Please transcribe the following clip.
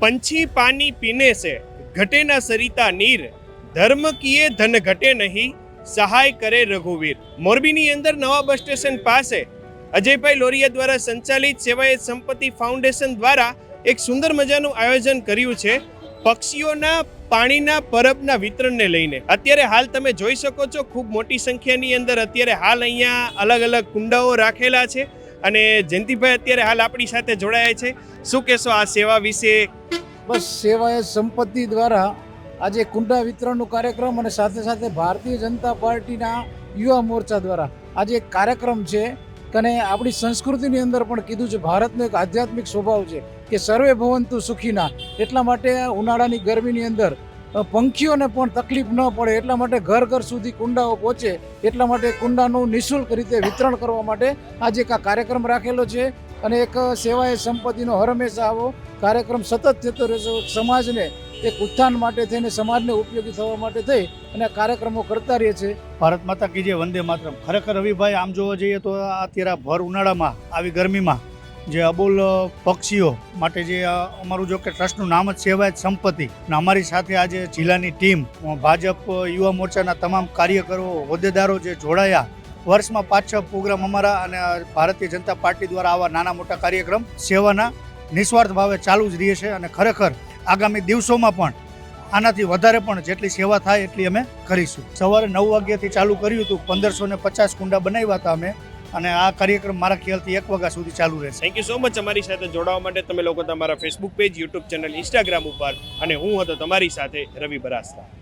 पंछी पानी पीने से घटे न सरिता नीर, धर्म किए धन घटे नहीं, सहाय करे रघुवीर। मोरबीनी अंदर नवा बस स्टेशन पासे अजयभाई लोरिया द्वारा संचालित सेवायत संपत्ति फाउंडेशन द्वारा एक सुंदर मजाનું આયોજન કર્યું છે પક્ષીઓના પાણીના પરબના વિતરણને લઈને। અત્યારે હાલ તમે જોઈ શકો છો ખૂબ મોટી સંખ્યાની અંદર અત્યારે હાલ અહીંયા અલગ અલગ કુંડાઓ રાખેલા છે અને જયંતિભાઈ અત્યારે હાલ આપણી સાથે જોડાયા છે। શું કહેશો આ સેવા વિશે? બસ સેવાયત સંપત્તિ દ્વારા આજે કુંડા વિતરણનો કાર્યક્રમ અને સાથે સાથે ભારતીય જનતા પાર્ટીના યુવા મોરચા દ્વારા આજે એક કાર્યક્રમ છે અને આપણી સંસ્કૃતિની અંદર પણ કીધું છે ભારતનો એક આધ્યાત્મિક સ્વભાવ છે કે સર્વે ભવંતુ સુખીના। એટલા માટે ઉનાળાની ગરમીની અંદર પંખીઓને પણ તકલીફ ન પડે એટલા માટે ઘર ઘર સુધી કુંડાઓ પહોંચે એટલા માટે કુંડાનું નિઃશુલ્ક રીતે વિતરણ કરવા માટે આજે એક આ કાર્યક્રમ રાખેલો છે અને એક સેવાએ સંપત્તિનો હંમેશા આવો કાર્યક્રમ સતત થતો રહેશે। સમાજને એક ઉત્થાન માટે થઈને સમાજને ઉપયોગી થવા માટે થઈ અને કાર્યક્રમો કરતા રહે છે। ભારત માતા કી જય, વંદે માતરમ। ખરેખર રવિભાઈ આમ જોવા જઈએ તો અત્યારે ભર ઉનાળામાં આવી ગરમીમાં જે અબોલ પક્ષીઓ માટે જે અમારું જો કે ટ્રસ્ટનું નામ જ સેવાયત સંપત્તિ અને અમારી સાથે આજે જિલ્લાની ટીમ ભાજપ યુવા મોરચાના તમામ કાર્યકરો હોદ્દેદારો જે જોડાયા। વર્ષમાં 5-6 પ્રોગ્રામ અમારા અને ભારતીય જનતા પાર્ટી દ્વારા આવા નાના મોટા કાર્યક્રમ સેવાના નિસ્વાર્થ ભાવે ચાલુ જ રહે છે અને ખરેખર આગામી દિવસોમાં પણ આનાથી વધારે પણ જેટલી સેવા થાય એટલી અમે કરીશું। સવારે 9 વાગ્યાથી ચાલુ કર્યું હતું, 1550 કુંડા બનાવ્યા હતા અમે અને આ કાર્યક્રમ મારા ખ્યાલથી 1 વાગ્યા સુધી ચાલુ રહેશે। થેન્ક યુ સો મચ અમારી સાથે જોડાવા માટે। તમે લોકો તમારા Facebook page, YouTube channel, Instagram ઉપર અને હું હતો તમારી સાથે રવિ બરાસ્તા।